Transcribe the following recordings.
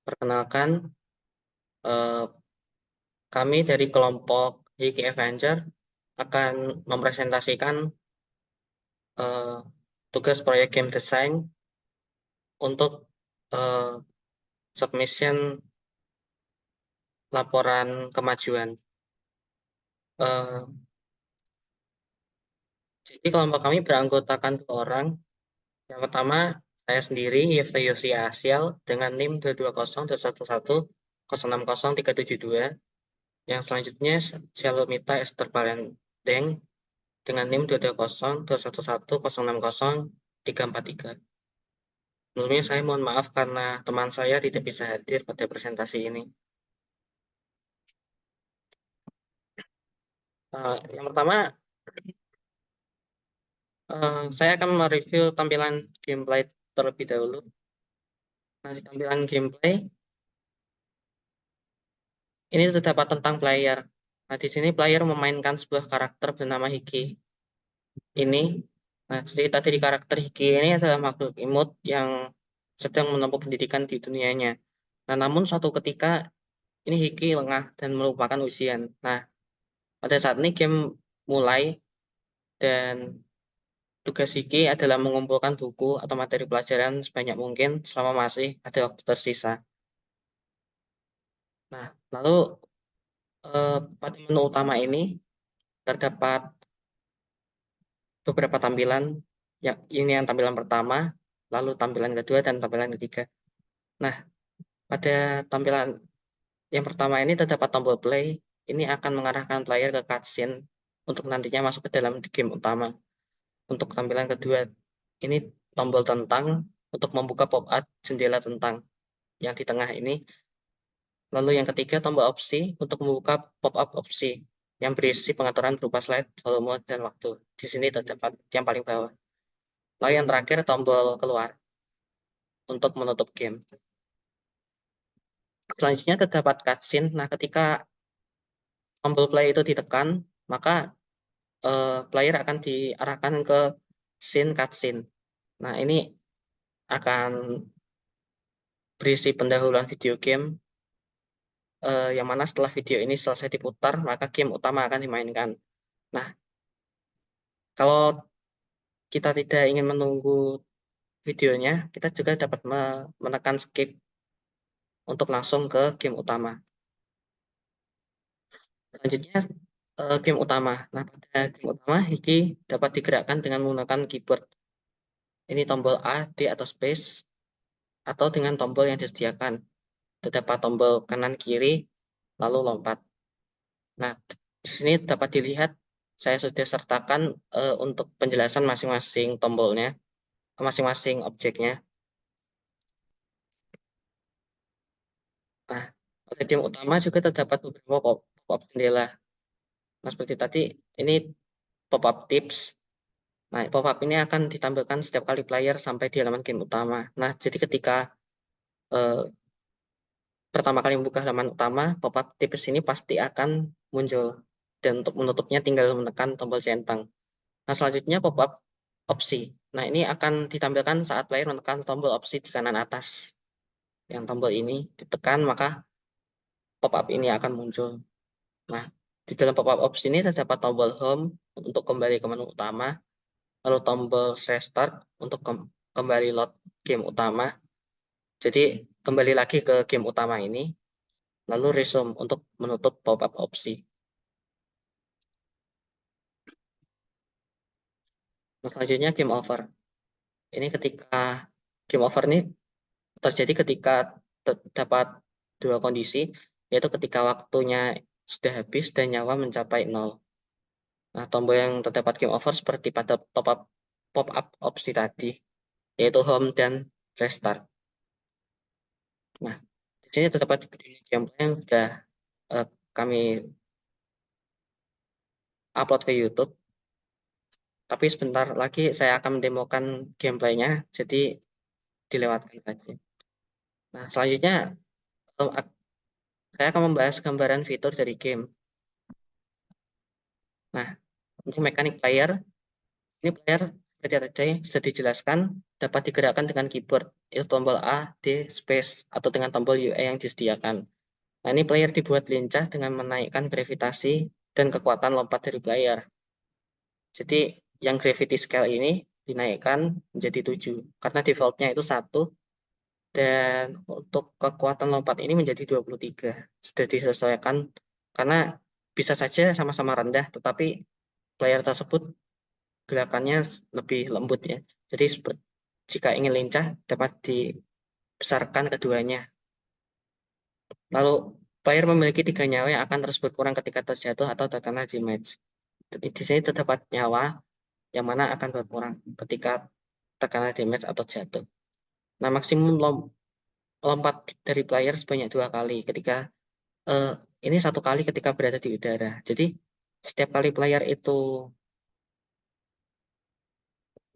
Perkenalkan, eh, kami dari kelompok Hiki Avenger akan mempresentasikan eh, tugas proyek game design untuk eh, submission laporan kemajuan. Eh, jadi kelompok kami beranggotakan 2 orang. Yang pertama, saya sendiri, Yefta Yosi Asyal, dengan NIM 220.211.060.372. Yang selanjutnya, Shalomita Esther Palendeng dengan NIM 220.211.060.343. Sebelumnya saya mohon maaf karena teman saya tidak bisa hadir pada presentasi ini. Yang pertama, saya akan mereview tampilan gameplay terlebih dahulu. Nah, di tampilan gameplay ini terdapat tentang player. Nah, di sini player memainkan sebuah karakter bernama Hiki ini. Nah, cerita dari karakter Hiki ini adalah makhluk imut yang sedang menempuh pendidikan di dunianya. Nah, namun suatu ketika ini Hiki lengah dan melupakan ujian. Nah, pada saat ini game mulai dan tugas Hiki adalah mengumpulkan buku atau materi pelajaran sebanyak mungkin selama masih ada waktu tersisa. Nah, lalu pada menu utama ini terdapat beberapa tampilan. Ya, ini yang tampilan pertama, lalu tampilan kedua dan tampilan ketiga. Nah, pada tampilan yang pertama ini terdapat tombol play. Ini akan mengarahkan player ke cutscene untuk nantinya masuk ke dalam game utama. Untuk tampilan kedua, ini tombol tentang untuk membuka pop-up jendela tentang yang di tengah ini. Lalu yang ketiga, tombol opsi untuk membuka pop-up opsi yang berisi pengaturan berupa slide, volume, dan waktu. Di sini terdapat yang paling bawah. Lalu yang terakhir, tombol keluar untuk menutup game. Selanjutnya terdapat cutscene. Nah, ketika tombol play itu ditekan, maka player akan diarahkan ke scene cutscene. Nah, ini akan berisi pendahuluan video game yang mana setelah video ini selesai diputar, maka game utama akan dimainkan. Nah, kalau kita tidak ingin menunggu videonya, kita juga dapat menekan skip untuk langsung ke game utama. Selanjutnya, game utama. Nah, pada game utama, Hiki dapat digerakkan dengan menggunakan keyboard. Ini tombol A, D, atau space, atau dengan tombol yang disediakan. Terdapat tombol kanan kiri, lalu lompat. Nah, di sini dapat dilihat saya sudah sertakan untuk penjelasan masing-masing tombolnya, masing-masing objeknya. Nah, pada game utama juga terdapat beberapa pop-up jendela. Nah, seperti tadi, ini pop-up tips. Nah, pop-up ini akan ditampilkan setiap kali player sampai di halaman game utama. Nah, jadi ketika eh, pertama kali membuka halaman utama, pop-up tips ini pasti akan muncul. Dan untuk menutupnya tinggal menekan tombol centang. Nah, selanjutnya pop-up opsi. Nah, ini akan ditampilkan saat player menekan tombol opsi di kanan atas. Yang tombol ini ditekan, maka pop-up ini akan muncul. Nah, di dalam pop-up opsi ini terdapat tombol home untuk kembali ke menu utama, lalu tombol restart untuk kembali load game utama. Jadi, kembali lagi ke game utama ini, lalu resume untuk menutup pop-up opsi. Nah, selanjutnya game over. Ini ketika game over ini terjadi ketika terdapat 2 kondisi, yaitu ketika waktunya sudah habis dan nyawa mencapai 0. Nah, tombol yang terdapat game over seperti pada pop-up opsi tadi, yaitu home dan restart. Nah, di sini terdapat gameplay yang sudah kami upload ke YouTube. Tapi sebentar lagi saya akan mendemokan gameplaynya, jadi dilewatkan aja. Nah, selanjutnya saya akan membahas gambaran fitur dari game. Nah, untuk mekanik player, ini player seperti tadi sudah dijelaskan, dapat digerakkan dengan keyboard, itu tombol A, D, space, atau dengan tombol UI yang disediakan. Nah, ini player dibuat lincah dengan menaikkan gravitasi dan kekuatan lompat dari player. Jadi, yang gravity scale ini dinaikkan menjadi 7, karena defaultnya itu 1, dan untuk kekuatan lompat ini menjadi 23. Sudah disesuaikan, karena bisa saja sama-sama rendah, tetapi player tersebut gerakannya lebih lembut ya. Jadi jika ingin lincah dapat dibesarkan keduanya. Lalu player memiliki 3 nyawa yang akan terus berkurang ketika terjatuh atau terkena damage. Jadi di sini terdapat nyawa yang mana akan berkurang ketika terkena damage atau jatuh. Nah, maksimum lompat dari player sebanyak 2 kali ketika ini 1 kali ketika berada di udara. Jadi setiap kali player itu,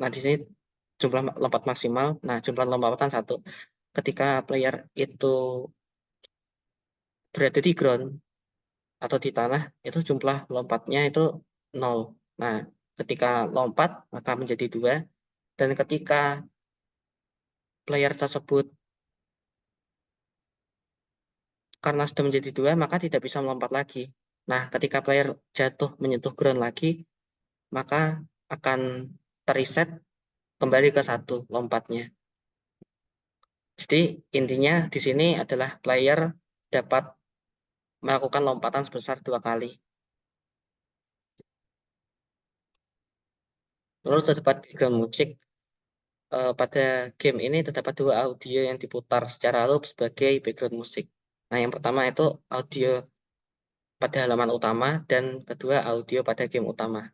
nah di sini jumlah lompat maksimal, nah jumlah lompatan 1. Ketika player itu berada di ground atau di tanah, itu jumlah lompatnya itu 0. Nah, ketika lompat maka menjadi 2, dan ketika player tersebut karena sudah menjadi 2 maka tidak bisa melompat lagi. Nah, ketika player jatuh menyentuh ground lagi, maka akan terreset kembali ke 1 lompatnya. Jadi intinya di sini adalah player dapat melakukan lompatan sebesar 2 kali. Lalu terdapat background musik. Pada game ini terdapat 2 audio yang diputar secara loop sebagai background musik. Nah, yang pertama itu audio pada halaman utama, dan kedua audio pada game utama.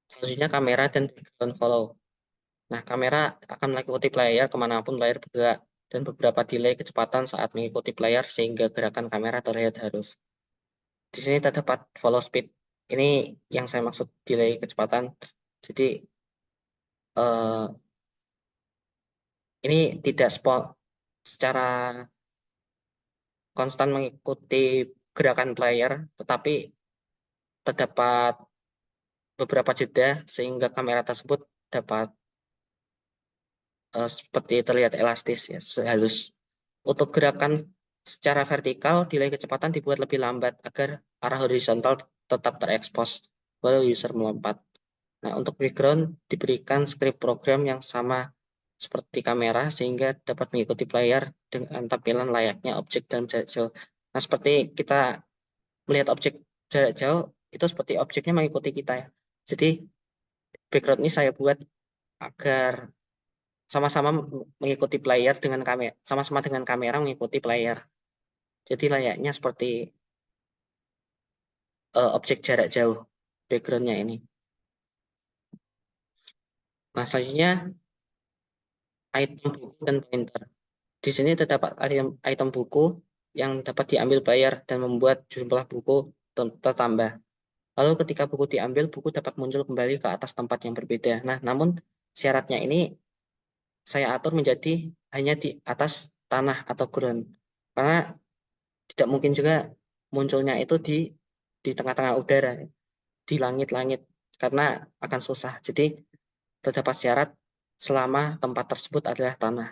Selanjutnya kamera dan background follow. Nah, kamera akan mengikuti player kemanapun player bergerak, dan beberapa delay kecepatan saat mengikuti player sehingga gerakan kamera terlihat halus. Di sini terdapat follow speed. Ini yang saya maksud delay kecepatan. Jadi eh, ini tidak secara konstan mengikuti gerakan player, tetapi terdapat beberapa jeda sehingga kamera tersebut dapat seperti terlihat elastis ya, halus. Untuk gerakan secara vertikal, delay kecepatan dibuat lebih lambat agar arah horizontal tetap terekspos walau user melompat. Nah, untuk background diberikan script program yang sama seperti kamera sehingga dapat mengikuti player dengan tampilan layaknya objek dalam jarak jauh. Nah, seperti kita melihat objek jarak jauh, itu seperti objeknya mengikuti kita ya. Jadi background ini saya buat agar sama-sama mengikuti player dengan kamera, sama-sama dengan kamera mengikuti player. Jadi layaknya seperti objek jarak jauh backgroundnya ini. Nah, selanjutnya item buku dan pointer. Di sini terdapat item buku yang dapat diambil player dan membuat jumlah buku tertambah. Lalu ketika buku diambil, buku dapat muncul kembali ke atas tempat yang berbeda. Nah, namun syaratnya ini saya atur menjadi hanya di atas tanah atau ground. Karena tidak mungkin juga munculnya itu di tengah-tengah udara, di langit-langit, karena akan susah. Jadi terdapat syarat selama tempat tersebut adalah tanah.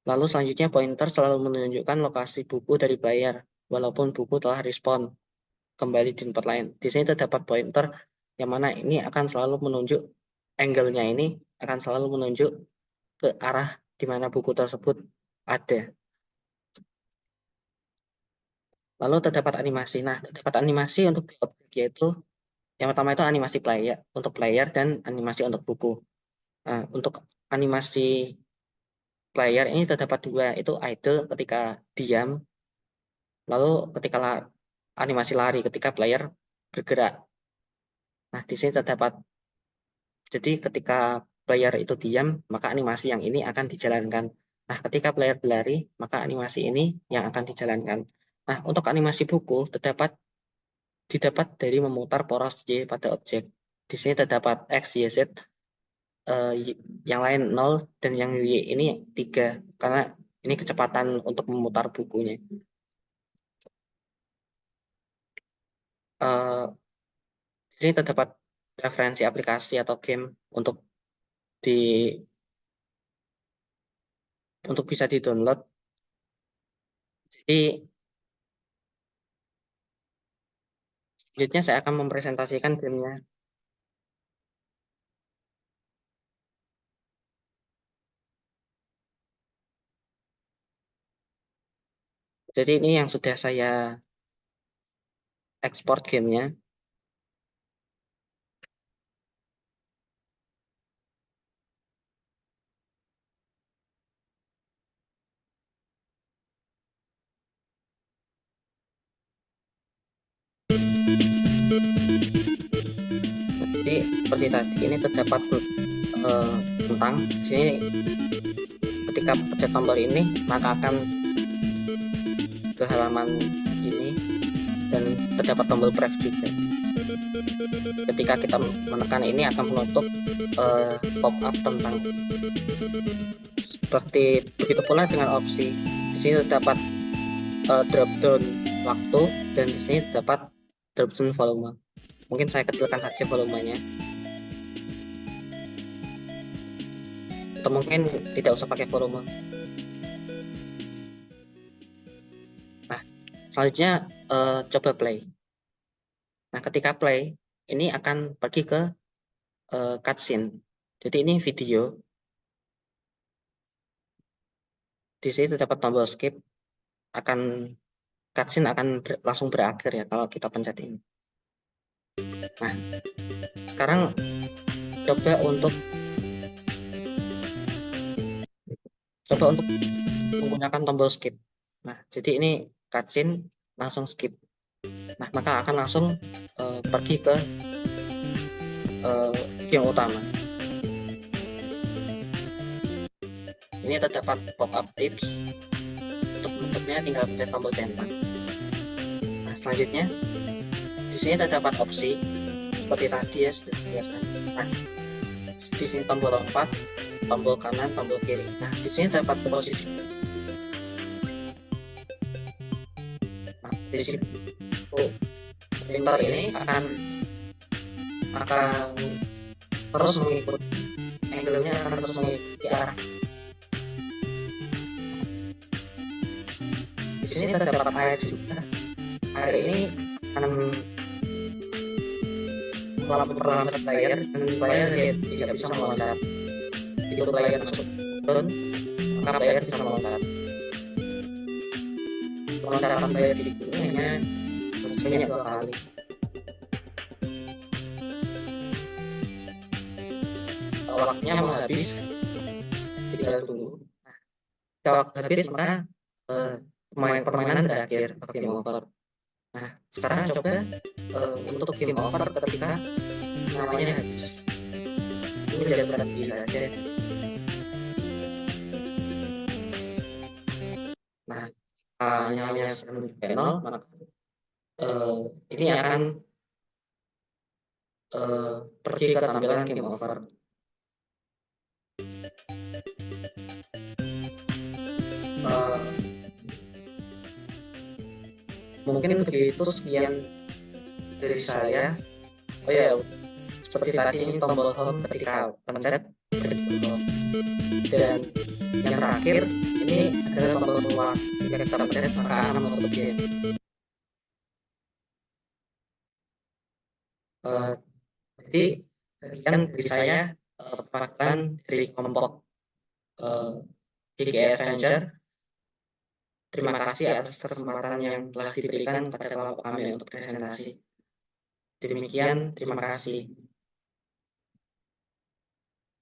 Lalu selanjutnya pointer selalu menunjukkan lokasi buku dari player, walaupun buku telah respon kembali di tempat lain. Di sini terdapat pointer yang mana ini akan selalu menunjuk, angle-nya ini akan selalu menunjuk ke arah di mana buku tersebut ada. Lalu terdapat animasi. Nah, terdapat animasi untuk objek, yaitu yang pertama itu animasi player untuk player dan animasi untuk buku. Nah, untuk animasi player ini terdapat 2, itu idle ketika diam, lalu ketika animasi lari ketika player bergerak. Nah, di sini terdapat, jadi ketika player itu diam, maka animasi yang ini akan dijalankan. Nah, ketika player berlari, maka animasi ini yang akan dijalankan. Nah, untuk animasi buku didapat dari memutar poros Y pada objek. Di sini terdapat X, Y, Z, yang lain 0, dan yang Y ini 3, karena ini kecepatan untuk memutar bukunya. Di sini terdapat referensi aplikasi atau game untuk bisa di-download. Jadi selanjutnya saya akan mempresentasikan gamenya. Jadi ini yang sudah saya ekspor gamenya. Jadi seperti tadi ini terdapat tentang di sini ketika pencet tombol ini maka akan ke halaman ini dan terdapat tombol brave juga. Ketika kita menekan ini akan menutup pop-up tentang. Seperti begitu pula dengan opsi. Di sini terdapat drop down waktu dan di sini terdapat drop down volume. Mungkin saya kecilkan saja volumenya. Atau mungkin tidak usah pakai volume. Nah, selanjutnya coba play. Nah, ketika play, ini akan pergi ke cutscene. Jadi ini video. Di sini terdapat tombol skip. Cutscene akan langsung berakhir ya kalau kita pencet ini. Nah, sekarang coba untuk menggunakan tombol skip. Nah, jadi ini cutscene langsung skip. Nah, maka akan langsung pergi ke game utama. Ini terdapat pop-up tips. Untuk menutupnya tinggal pencet tombol centang. Nah, selanjutnya di sini terdapat opsi seperti tadi ya sudah dijelaskan. Nah, di sini tombol lompat, tombol kanan, tombol kiri. Nah, di sini terdapat posisi. Nah, di sini printer ini akan terus mengikuti angle-nya akan terus mengikuti arah. Di sini terdapat air juga. Air ini akan memperlambat player dan player tidak bisa meloncat. Begitu player masuk turun, maka player bisa meloncat. Loncatan player di sini hanya sebanyak 2 kali. Waktunya mau habis, tidak tunggu. Kalau habis maka permainan berakhir, game over. Nah, sekarang coba untuk game over ketika namanya habis. Ini udah berhenti saja. Nah, nyawanya di panel, maka ini akan pergi ke tampilan game over. Mungkin begitu, sekian dari saya. Oh ya, seperti tadi ini tombol home ketika pencet dan yang terakhir ini adalah tombol keluar. Jika kita pencet maka akan menutup game. Jadi sekian dari saya perwakilan dari kelompok GG Avenger. Terima kasih atas kesempatan yang telah diberikan pada kelompok kami untuk presentasi. Demikian, terima kasih.